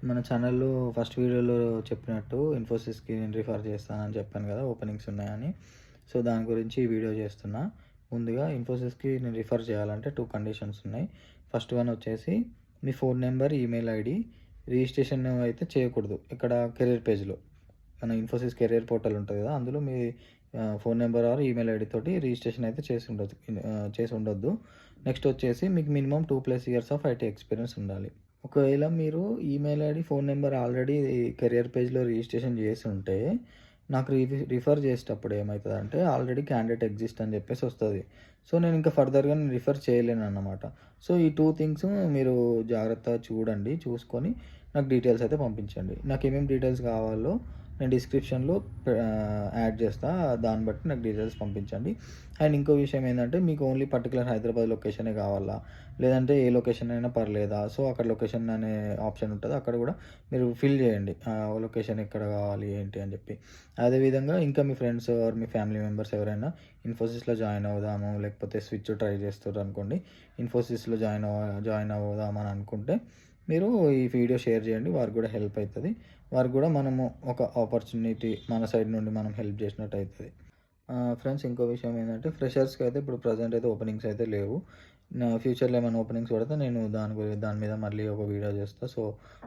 మన ఛానల్‌లో ఫస్ట్ వీడియోలో చెప్పినట్టు ఇన్ఫోసిస్‌కి నేను రిఫర్ చేస్తానని చెప్పాను కదా! ఓపెనింగ్స్ ఉన్నాయని. సో, దాని గురించి ఈ వీడియో చేస్తున్నా. ముందుగా ఇన్ఫోసిస్‌కి నేను రిఫర్ చేయాలంటే 2 కండిషన్స్ ఉన్నాయి. ఫస్ట్ వన్ వచ్చేసి మీ phone number, email ID registration అయితే చేయకూడదు. ఇక్కడ కెరియర్ పేజ్‌లో. మన ఇన్ఫోసిస్ కెరియర్ పోర్టల్ ఉంటది కదా! అందులో మీ phone number or email ID తోటి రిజిస్ట్రేషన్ అయితే చేసి ఉండొద్దు. నెక్స్ట్ వచ్చేసి మీకు minimum 2+ years of IT experience ఉండాలి. ఒకవేళ మీరు email ID, phone number already career పేజ్‌లో రిజిస్ట్రేషన్ చేసి ఉంటే, నాకు రిఫర్ చేసేటప్పుడు ఏమైతదంటే, ఆల్రెడీ క్యాండిడేట్ ఎగ్జిస్ట్ అని చెప్పేసి వస్తది. సో, నేను ఇంకా ఫర్దర్‌గా రిఫర్ చేయలేనన్నమాట. సో, ఈ 2 థింగ్స్ మీరు జాగ్రత్తగా చూడండి. చూసుకొని నాకు డీటెయిల్స్ అయితే పంపించండి. నాకేమేమి డీటెయిల్స్ కావాలో నేను డిస్క్రిప్షన్‌లో యాడ్ చేస్తా. దాన్ని బట్టి నాకు డీటెయిల్స్ పంపించండి. అండ్ ఇంకో విషయం ఏందంటే, మీకు ఓన్లీ పర్టిక్యులర్ హైదరాబాద్ లొకేషనే కావాలా? లేదంటే ఏ లొకేషన్ అయినా పర్లేదా? సో, అక్కడ లొకేషన్ అనే ఆప్షన్ ఉంటది. అక్కడ కూడా మీరు ఫిల్ చేయండి. లొకేషన్ ఎక్కడ కావాలి, ఏంటి అని చెప్పి. అదేవిధంగా ఇంకా మీ ఫ్రెండ్స్ ఆర్ మీ ఫ్యామిలీ మెంబర్స్ ఎవరైనా ఇన్ఫోసిస్‌లో జాయిన్ అవుదాము, లేకపోతే స్విచ్ ట్రై చేస్తుర్రనుకోండి, ఇన్ఫోసిస్‌లో జాయిన్ అవుదామని అనుకుంటే, మీరు ఈ వీడియో షేర్ చేయండి. వారికి కూడా హెల్ప్ అయితది. వారికి కూడా మనము ఒక ఆపర్చునిటీ మన సైడ్ నుండి మనం హెల్ప్ చేసినట్టు అయితది. ఫ్రెండ్స్, ఇంకో విషయం ఏంటంటే, ఫ్రెషర్స్‌కి అయితే ఇప్పుడు ప్రెజెంట్ అయితే ఓపెనింగ్స్ అయితే లేవు. ఫ్యూచర్‌లో ఏమైనా ఓపెనింగ్స్ పడితే నేను దాని మీద మళ్ళీ ఒక వీడియో చేస్తా. సో,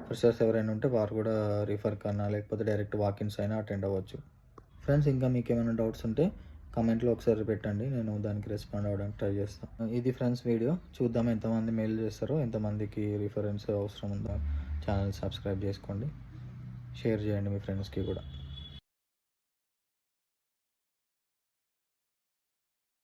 ఫ్రెషర్స్ ఎవరైనా ఉంటే వారు కూడా రిఫర్ కన్నా లేకపోతే డైరెక్ట్ వాకిన్స్ అయినా అటెండ్ అవ్వచ్చు. ఫ్రెండ్స్, ఇంకా మీకేమైనా డౌట్స్ ఉంటే కామెంట్‌లో ఒకసారి పెట్టండి. నేను దానికి రెస్పాండ్ అవ్వడానికి ట్రై చేస్తాను. ఇది ఫ్రెండ్స్ వీడియో. చూద్దాం ఎంతమంది మెయిల్ చేస్తారో, ఎంతమందికి రిఫరెన్స్ అవసరం ఉందో. ఛానల్ సబ్స్క్రైబ్ చేసుకోండి. షేర్ చేయండి మీ ఫ్రెండ్స్‌కి కూడా.